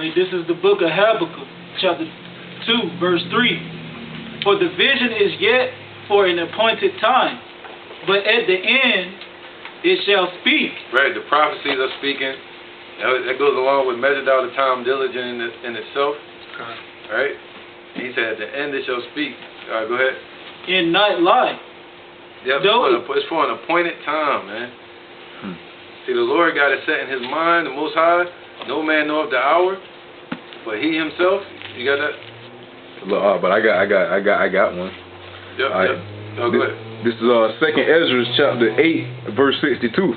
Alright, this is the book of Habakkuk, chapter 2, verse 3. For the vision is yet for an appointed time, but at the end it shall speak. Right, the prophecies are speaking. That goes along with measured out the time diligent in itself. Okay. Right? He said at the end it shall speak. All right, go ahead. And not lie. Yep, it's for an appointed time, man. See, the Lord got it set in his mind, the Most High. No man knoweth the hour, but he himself. You got that? But I got one. Yep, right. yep. Oh, go ahead. This is 2nd Ezra chapter 8, verse 62.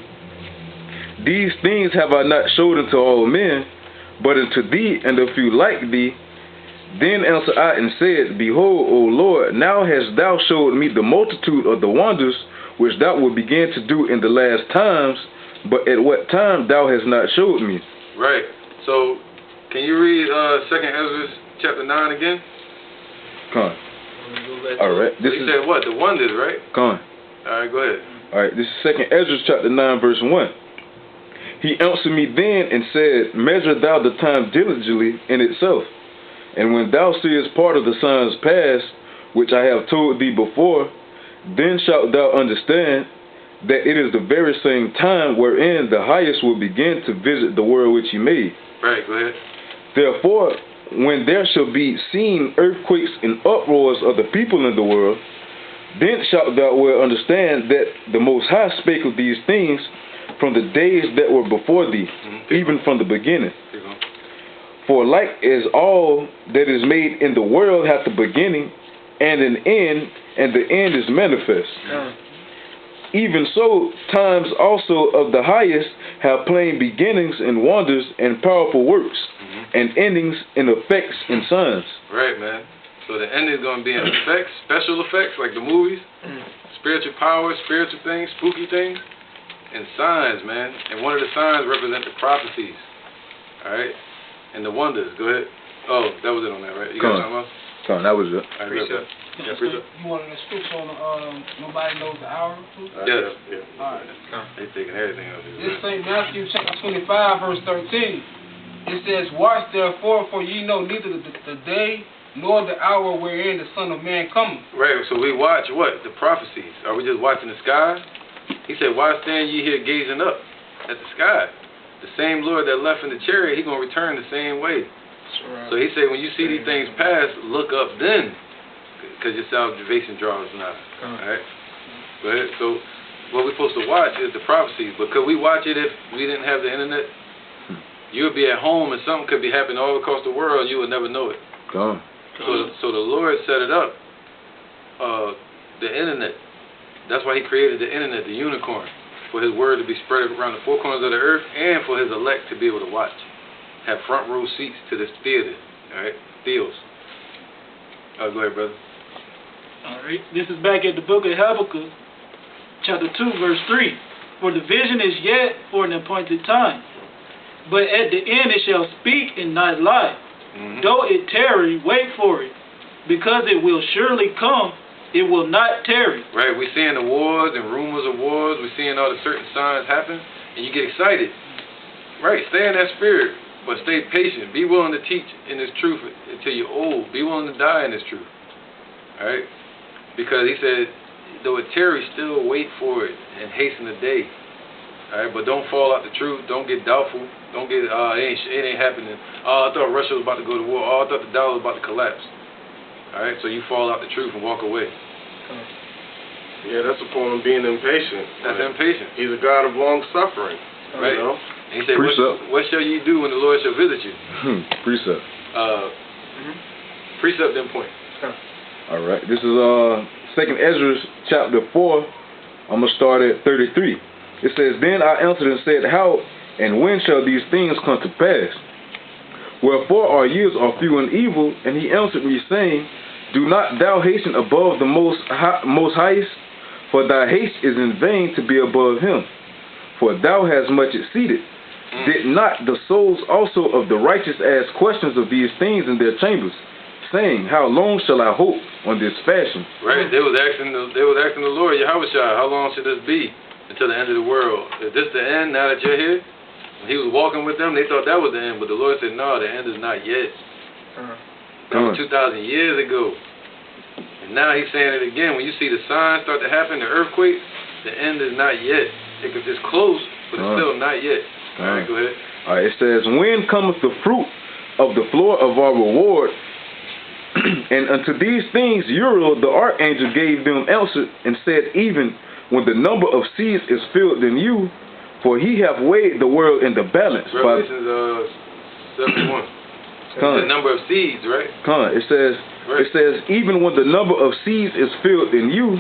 These things have I not showed unto all men, but unto thee and a few like thee. Then answered I and said, Behold, O Lord, now hast thou showed me the multitude of the wonders which thou wilt begin to do in the last times, but at what time thou hast not showed me. Right. So, can you read 2nd Ezra chapter 9 again? Come on. All right. This you said what? The wonders, right? Come on. All right, go ahead. All right. This is 2nd Ezra chapter 9, verse 1. He answered me then and said, Measure thou the time diligently in itself. And when thou seest part of the signs past, which I have told thee before, then shalt thou understand that it is the very same time wherein the highest will begin to visit the world which he made. Right, go ahead. Therefore, when there shall be seen earthquakes and uproars of the people in the world, then shalt thou well understand that the Most High spake of these things from the days that were before thee, even from the beginning. For like as all that is made in the world hath a beginning and an end, and the end is manifest. Even so, times also of the highest have plain beginnings and wonders and powerful works, and endings and effects and signs. Right, man. So the ending is going to be in effects, special effects like the movies, spiritual powers, spiritual things, spooky things, and signs, man. And one of the signs represent the prophecies. All right? And the wonders. Go ahead. Oh, that was it on that, right? You got something else? Come on, that was it. All right, precept. Yeah, precept. You wanted to switch on nobody knows the hour? Yeah. All right. They taking everything else. This St. Matthew chapter 25, verse 13. It says, Watch therefore, for ye know neither the day nor the hour wherein the Son of Man cometh. Right, so we watch what? The prophecies. Are we just watching the sky? He said, Why stand ye here gazing up at the sky? The same Lord that left in the chariot, he's going to return the same way. Right. So he said, when you see these things pass, look up then, because your salvation draws nigh. All right? Go ahead. So what we're supposed to watch is the prophecies. But could we watch it if we didn't have the internet? You would be at home and something could be happening all across the world and you would never know it. So the Lord set it up, the internet. That's why he created the internet, the unicorn, for his word to be spread around the four corners of the earth and for his elect to be able to watch. Have front row seats to this theater. All right? Theos. Go ahead, brother. All right. This is back at the book of Habakkuk, chapter 2, verse 3. For the vision is yet for an appointed time, but at the end it shall speak and not lie. Though it tarry, wait for it, because it will surely come, it will not tarry. Right, we're seeing the wars and rumors of wars. We're seeing all the certain signs happen, and you get excited. Right, stay in that spirit, but stay patient. Be willing to teach in this truth until you're old. Be willing to die in this truth. All right, because he said, though it tarry, still wait for it and hasten the day. All right, but don't fall out the truth. Don't get doubtful. Don't get, it ain't happening. I thought Russia was about to go to war. I thought the dollar was about to collapse. All right, so you fall out the truth and walk away. Yeah, that's a form of being impatient. That's impatient. He's a God of long suffering. Right. You know? And he said, what shall you do when the Lord shall visit you? Precept. Precept, then point. All right. This is 2nd Ezra chapter 4. I'm going to start at 33. It says, Then I answered and said, How and when shall these things come to pass? Wherefore our years are few and evil. And he answered me, saying, Do not thou hasten above the most highest, for thy haste is in vain to be above him. For thou hast much exceeded. Did not the souls also of the righteous ask questions of these things in their chambers, saying, How long shall I hope on this fashion? Right, they was asking the Lord, Yahushua, how long should this be until the end of the world? Is this the end now that you're here? When he was walking with them, they thought that was the end, but the Lord said, no, the end is not yet. That was 2,000 years ago. And now he's saying it again. When you see the signs start to happen, the earthquake, the end is not yet. It's close, but it's still not yet. All right, go ahead. All right, it says, when cometh the fruit of the floor of our reward? And unto these things Uriel the archangel gave them answer and said, even when the number of seeds is filled in you, for he hath weighed the world in the balance. Revelations 71. The number of seeds, right? It says, even when the number of seeds is filled in you,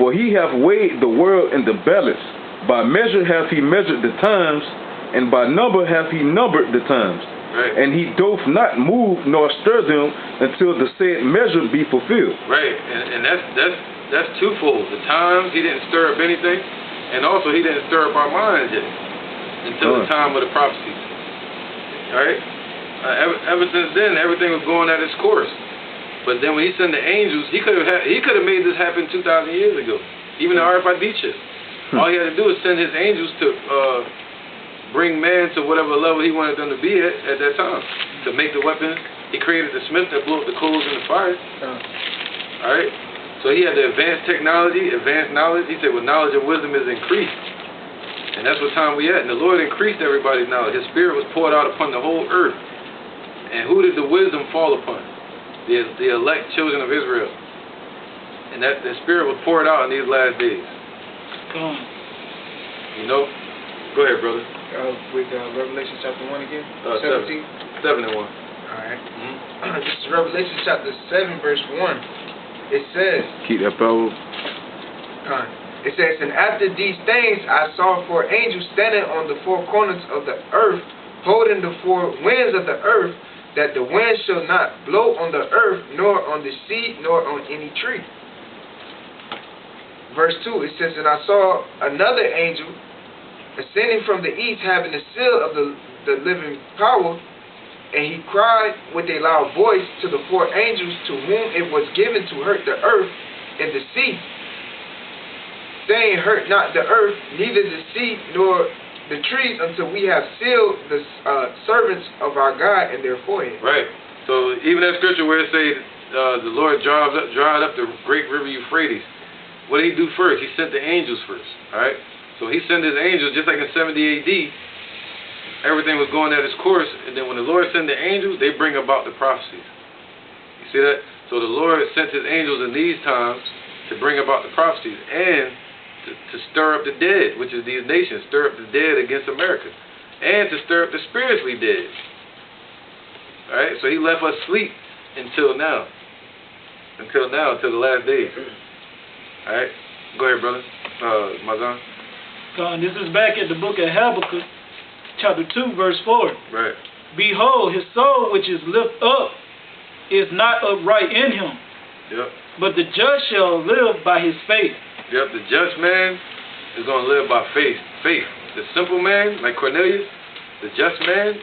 for he hath weighed the world in the balance. By measure hath he measured the times, and by number hath he numbered the times. Right. And he doth not move nor stir them until the said measure be fulfilled. Right, and that's twofold. The times, he didn't stir up anything, and also he didn't stir up our minds yet until the time of the prophecies. All right? Ever since then, everything was going at its course. But then when he sent the angels, he could have made this happen 2,000 years ago. Even the RFID chip. All he had to do was send his angels to bring man to whatever level he wanted them to be at that time. To make the weapons. He created the smith that blew up the coals in the fire. All right? So he had the advanced technology, advanced knowledge. He said, well, knowledge and wisdom is increased. And that's what time we at. And the Lord increased everybody's knowledge. His spirit was poured out upon the whole earth. And who did the wisdom fall upon? The elect children of Israel. And that the spirit was poured out in these last days. You know? Go ahead, brother. With Revelation chapter 1 again? 17? 7 and 1. Alright. This is Revelation chapter 7, verse 1. It says, keep that power. It says, and after these things I saw 4 angels standing on the 4 corners of the earth, holding the 4 winds of the earth, that the wind shall not blow on the earth, nor on the sea, nor on any tree. Verse 2, it says, and I saw another angel ascending from the east, having the seal of the living power, and he cried with a loud voice to the 4 angels to whom it was given to hurt the earth and the sea, saying, hurt not the earth, neither the sea, nor the trees, until we have sealed the servants of our God in their forehead. Right. So even that scripture where it says the Lord dried up the great river Euphrates, what did he do first? He sent the angels first. All right. So he sent his angels, just like in 70 AD, everything was going at its course, and then when the Lord sent the angels, they bring about the prophecies. You see that? So the Lord sent his angels in these times to bring about the prophecies and to stir up the dead, which is these nations, stir up the dead against America, and to stir up the spiritually dead. All right? So he left us asleep until now. Until the last days. All right? Go ahead, brother. Mazan. This is back at the book of Habakkuk, chapter 2, verse 4. Right. Behold, his soul which is lifted up is not upright in him. Yep. But the just shall live by his faith. Yep, the just man is going to live by faith. Faith. The simple man, like Cornelius, the just man,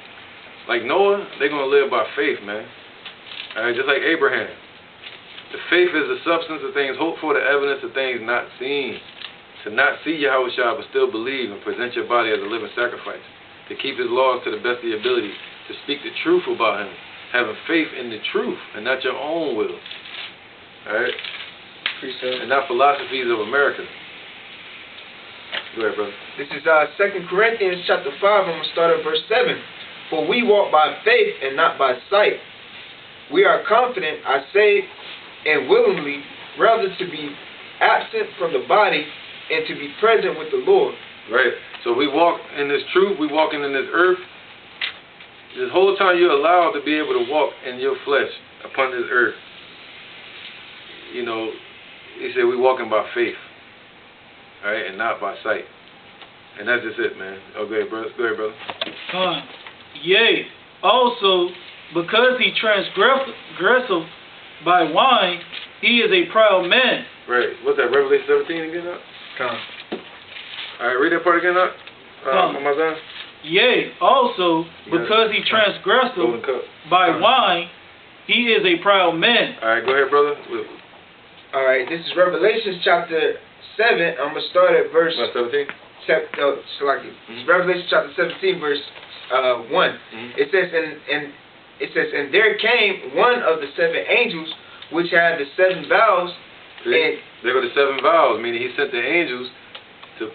like Noah, they're going to live by faith, man. All right, just like Abraham. The faith is the substance of things hoped for, the evidence of things not seen. To not see Yahweh Shah, but still believe and present your body as a living sacrifice. To keep his laws to the best of your ability. To speak the truth about him. Having faith in the truth and not your own will. All right? And not philosophies of America. Go ahead, brother. This is 2 Corinthians chapter 5. I'm going to start at verse 7. For we walk by faith and not by sight. We are confident, I say, and willingly, rather to be absent from the body and to be present with the Lord. Right. So we walk in this truth. We walking in this earth. This whole time you're allowed to be able to walk in your flesh upon this earth. You know, he said we walking by faith, all right, and not by sight. And that's just it, man. Oh, go ahead, brother. Go ahead, brother. Yea, also, because he transgresseth by wine, he is a proud man. Right. What's that, Revelation 17 again, huh? All right, read that part again, huh? Yea, also, because he transgresseth by wine, he is a proud man. All right, go ahead, brother. All right, this is Revelation chapter 7. I'm going to start at verse 17. Revelation chapter 17, verse 1. It says, and there came one of the 7 angels, which had the 7 vials. And there go the 7 vials, meaning he sent the angels to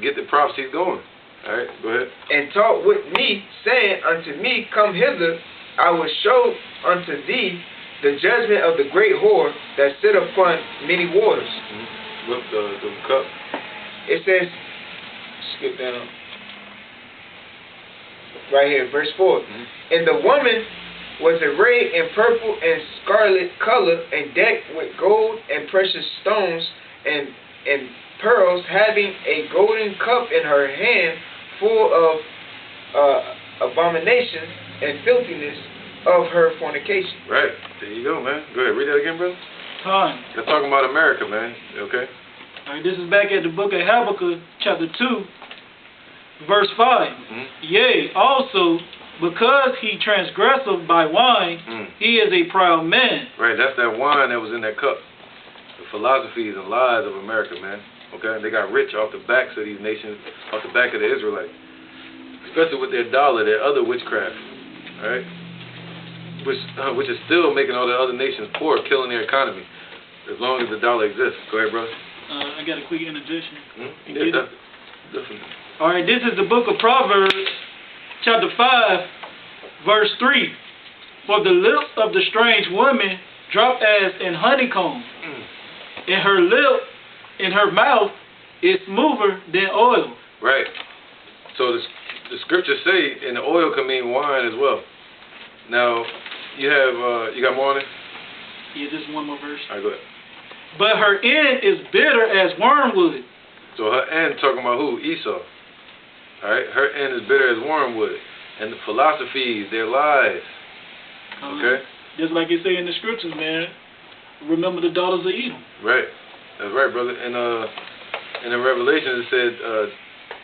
get the prophecies going. All right, go ahead. And talked with me, saying unto me, Come hither, I will show unto thee the judgment of the great whore that sit upon many waters. With the cup. It says, skip down, right here, verse 4. And the woman was arrayed in purple and scarlet color, and decked with gold and precious stones and pearls, having a golden cup in her hand, full of abomination and filthiness of her fornication. Right. There you go, man. Go ahead. Read that again, brother. Time. They're talking about America, man. Okay? Alright, this is back at the book of Habakkuk, chapter 2, verse 5. Yea, also, because he transgresseth by wine, he is a proud man. Right, that's that wine that was in that cup. The philosophies and lies of America, man. Okay? They got rich off the backs of these nations, off the back of the Israelites. Especially with their dollar, their other witchcraft. Alright? Which is still making all the other nations poor, killing their economy. As long as the dollar exists. Go ahead, brother. I got a quick interjection. Yeah, definitely. Alright, this is the book of Proverbs, chapter 5, verse 3. For the lips of the strange woman drop as in honeycomb. In her lip, in her mouth, is smoother than oil. Right. So the scriptures say, and the oil can mean wine as well. Now, you have, you got more on it? Yeah, just one more verse. All right, go ahead. But her end is bitter as wormwood. So her end talking about who? Esau. All right, her end is bitter as wormwood. And the philosophies, their lies. Okay? Just like it say in the scriptures, man. Remember the daughters of Edom. Right. That's right, brother. And in the Revelation it said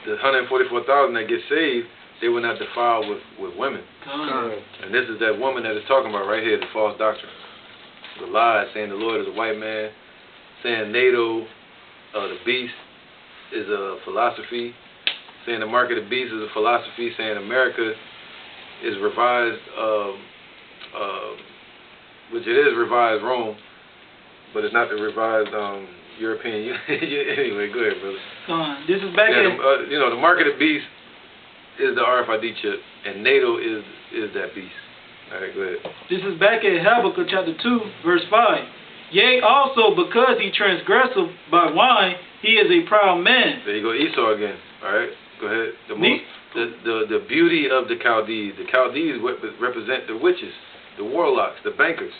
the 144,000 that get saved, they were not defiled with women. And this is that woman that is talking about right here, the false doctrine. The lies, saying the Lord is a white man, saying Nato, the beast, is a philosophy, saying the mark of the beast is a philosophy, saying America is revised, which it is revised Rome, but it's not the revised European Union. Anyway, go ahead, brother. This is back at... you know, the mark of the beast is the RFID chip, and NATO is that beast. All right, go ahead. This is back at Habakkuk chapter 2, verse 5. Yea, also because he transgresseth by wine, he is a proud man. There you go, Esau again. All right, go ahead. The beauty of the Chaldees. The Chaldees represent the witches, the warlocks, the bankers.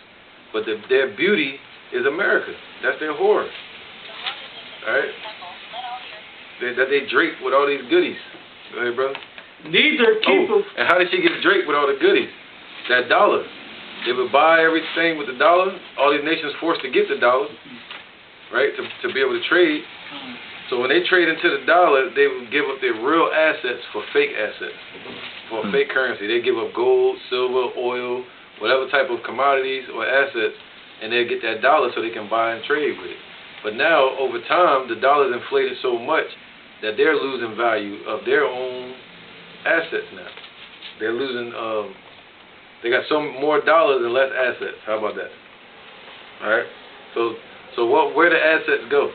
But their beauty is America. That's their horror. All right? That they drape with all these goodies. Go ahead, brother. Neither keepeth... And how did she get draped with all the goodies? That dollar. They would buy everything with the dollar. All these nations forced to get the dollar, right, to be able to trade. So when they trade into the dollar, they would give up their real assets for fake assets, for fake currency. They give up gold, silver, oil, whatever type of commodities or assets, and they get that dollar so they can buy and trade with it. But now, over time, the dollar's inflated so much that they're losing value of their own assets now. They're losing, they got some more dollars and less assets. How about that? All right? So where the assets go?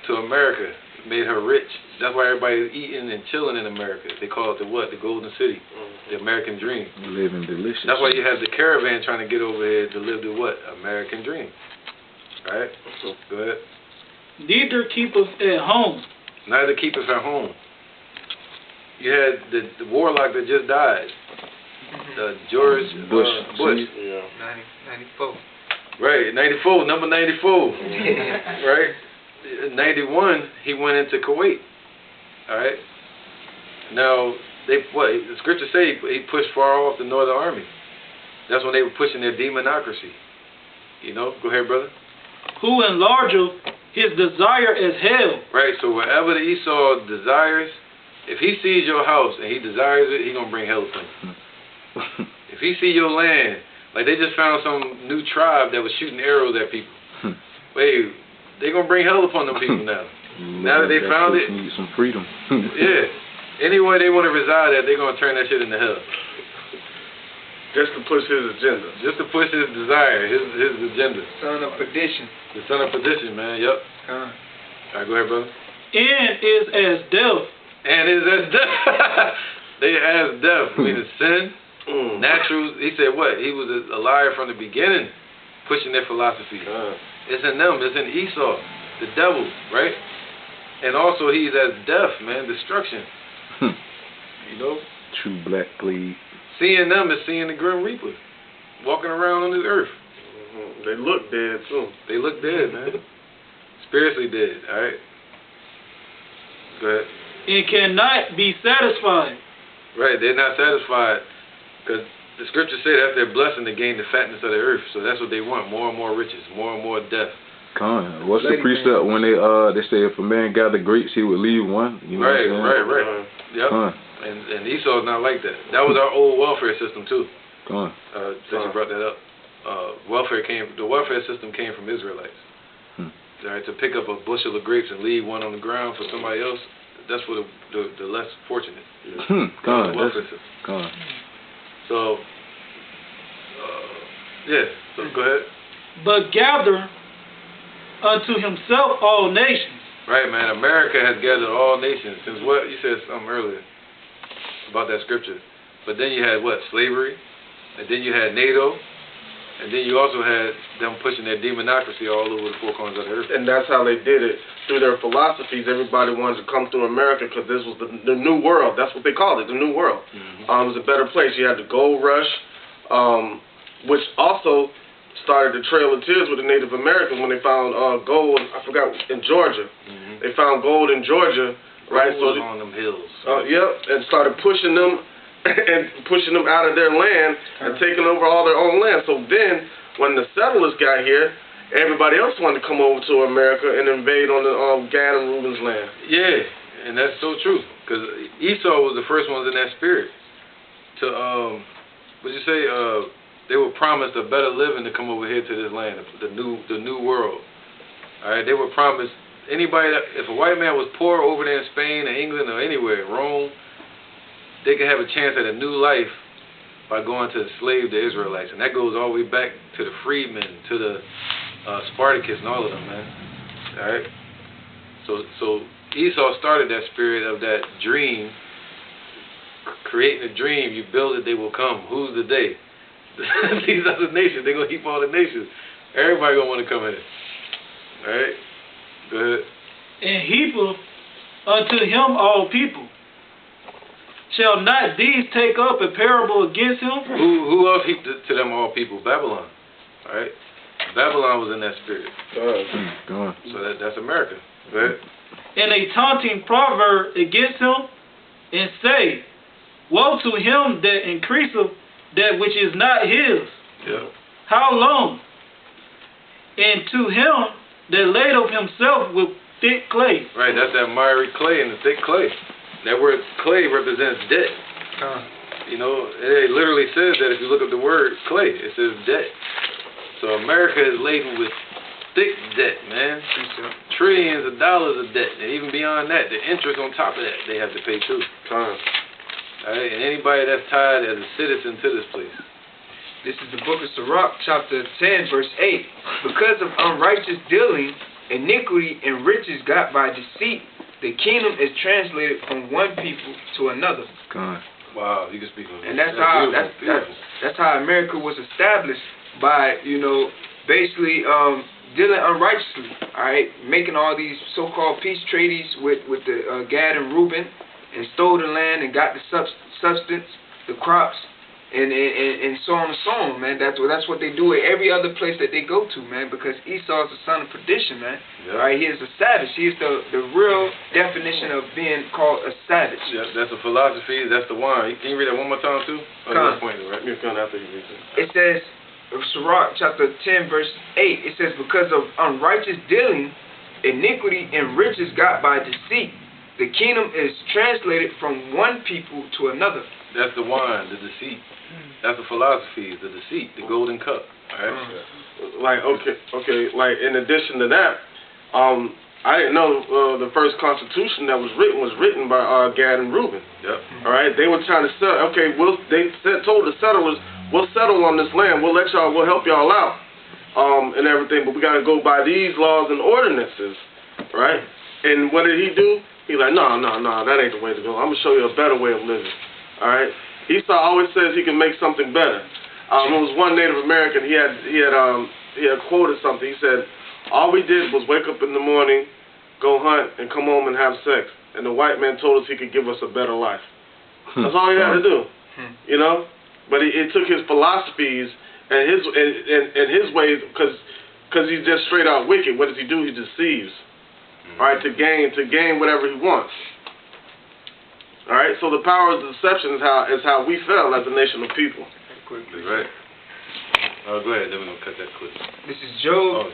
To America. It made her rich. That's why everybody's eating and chilling in America. They call it the what? The Golden City. The American Dream. Living delicious. That's why you have the caravan trying to get over here to live the what? American Dream. All right? So go ahead. Neither keepeth at home. Neither keepeth at home. You had the warlock that just died. George Bush. Yeah. 94. Right, 94, number 94. Right? 91, he went into Kuwait. All right? Now, the scriptures say he pushed far off the Northern Army. That's when they were pushing their demonocracy. You know? Go ahead, brother. Who enlargeth his desire as hell. Right, so wherever the Esau desires, if he sees your house and he desires it, he's going to bring hell upon you. If he see your land, like they just found some new tribe that was shooting arrows at people. Wait, they're going to bring hell upon them people now. Now that they found it, need some freedom. yeah. Anywhere they want to reside at, they're gonna turn that shit into hell. Just to push his agenda. Just to push his desire, his agenda. Son of perdition. The son of perdition, man. Yep. Con. All right, go ahead, brother. And is as death. And is as death. They as death, meaning sin, natural. He said what? He was a liar from the beginning, pushing their philosophy. It's in them. It's in Esau, the devil, right? And also he's as death, man, destruction. You know? True black plague. Seeing them is seeing the Grim Reaper walking around on this earth. They look dead, too. They look dead, man. Spiritually dead, all right? Go ahead. And cannot be satisfied. Right, they're not satisfied because the scriptures say that they're blessing to gain the fatness of the earth. So that's what they want, more and more riches, more and more death. Con. What's the precept when they say if a man gathered grapes, he would leave one? You know Right. Yep. Con. And Esau's not like that. That was our old welfare system too. Con. Since you brought that up, the welfare system came from Israelites. All right, to pick up a bushel of grapes and leave one on the ground for somebody else. That's for the less fortunate. Con. Welfare system. Con. So, yeah. So go ahead. But gather unto himself all nations. Right, man. America has gathered all nations. Since what? You said something earlier about that scripture. But then you had what? Slavery. And then you had Nato. And then you also had them pushing their demonocracy all over the four corners of the earth. And that's how they did it. Through their philosophies, everybody wanted to come through America because this was the new world. That's what they called it, the new world. It was a better place. You had the gold rush, which also started the Trail of Tears with the Native Americans when they found gold, I forgot, in Georgia. They found gold in Georgia, right? So on them hills. Yep, and started pushing them and pushing them out of their land and taking over all their own land. So then, when the settlers got here, everybody else wanted to come over to America and invade on the Gad and Reuben's land. Yeah, and that's so true. Because Esau was the first ones in that spirit. To, what'd you say? They were promised a better living to come over here to this land, the new world. All right, they were promised anybody that, if a white man was poor over there in Spain or England or anywhere, Rome, they could have a chance at a new life by going to enslave the Israelites. And that goes all the way back to the freedmen, to the Spartacus and all of them, man. All right? So Esau started that spirit of that dream, creating a dream. You build it, they will come. Who's the they? These other nations. They're going to keep all the nations. Everybody going to want to come here. All right? Go ahead. And heapeth unto him all people. Shall not these take up a parable against him? Who else heaped it to them all people? Babylon. All right? Babylon was in that spirit. Go on. So that's America. Go ahead. And a taunting proverb against him, and say, woe to him that increaseth that which is not his. Yeah. How long? And to him that laid up himself with thick clay. Right, that's that miry clay and the thick clay. That word clay represents debt. You know, it literally says that if you look up the word clay, it says debt. So America is laden with thick debt, man. Trillions of dollars of debt. And even beyond that, the interest on top of that, they have to pay too. All right, and anybody that's tied as a citizen to this place. This is the book of Sirach, chapter 10, verse 8. Because of unrighteous dealing, iniquity and riches got by deceit, the kingdom is translated from one people to another. God. Wow, you can speak on that. And that's how America was established, by, you know, basically dealing unrighteously. All right, making all these so-called peace treaties with the Gad and Reuben, and stole the land and got the substance, the crops, and so on and so on, man. That's what they do at every other place that they go to, man, because Esau is the son of perdition, man. Yeah. All right, he is a savage. He is the real definition of being called a savage. Yeah, that's a philosophy. That's the one. Can you read that one more time, too? Come. Point, right? You're coming after you read It it. says, Sirach chapter 10, verse 8, it says, because of unrighteous dealing, iniquity and riches got by deceit, the kingdom is translated from one people to another. That's the wine, the deceit. That's the philosophy, the deceit, the golden cup. All right? Like, okay, like, in addition to that, I didn't know the first Constitution that was written by Gad and Reuben. Yep. All right, they were trying to settle. Okay, told the settlers, we'll settle on this land. We'll help y'all out, and everything. But we got to go by these laws and ordinances, right? And what did he do? He's like, no, that ain't the way to go. I'm gonna show you a better way of living. All right. Esau always says he can make something better. It was one Native American. He had quoted something. He said, all we did was wake up in the morning, go hunt, and come home and have sex. And the white man told us he could give us a better life. That's all he had to do, you know. But it took his philosophies and his ways, because he's just straight out wicked. What does he do? He deceives, all right, to gain whatever he wants. All right. So the power of deception is how we fell as a nation of people. Quickly, right? Oh, go ahead. Then we're gonna cut that clip. This is Job.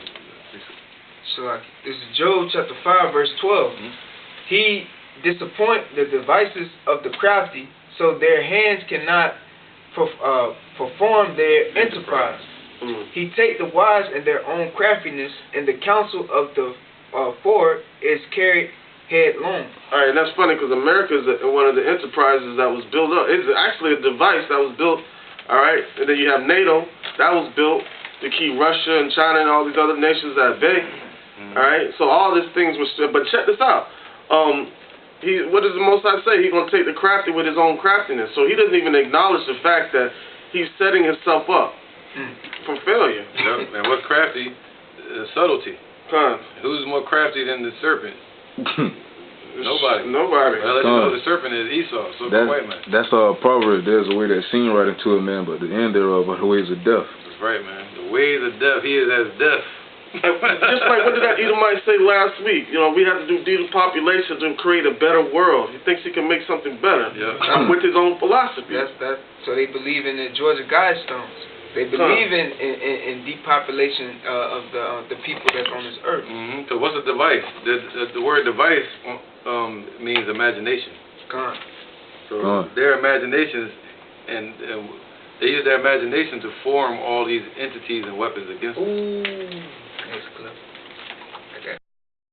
This is Job chapter 5, verse 12. He disappoint the devices of the crafty, so their hands cannot perform their enterprise. He take the wise in their own craftiness, and the counsel of the forward is carried headlong. All right, and that's funny because America is one of the enterprises that was built up. It's actually a device that was built. All right, and then you have Nato that was built to keep Russia and China and all these other nations at bay. All right, so all these things were still. But check this out. What does the Most High say? He's gonna take the crafty with his own craftiness. So he doesn't even acknowledge the fact that he's setting himself up for failure. Yep. And what's crafty? Subtlety. Who's more crafty than the serpent? Nobody. Well, let's know the serpent is Esau, so the white man. That's a proverb. There's a way that seems right into a man, but the end thereof are the ways of death. That's right, man. The ways of death, he is as death. Just like what did that Edomite say last week? You know, we have to do depopulation to create a better world. He thinks he can make something better with his own philosophy. So they believe in the Georgia Guidestones. They believe in depopulation of the people that's on this earth. So what's a device? The word device means imagination. So their imaginations, and they use their imagination to form all these entities and weapons against them. Ooh, next clip.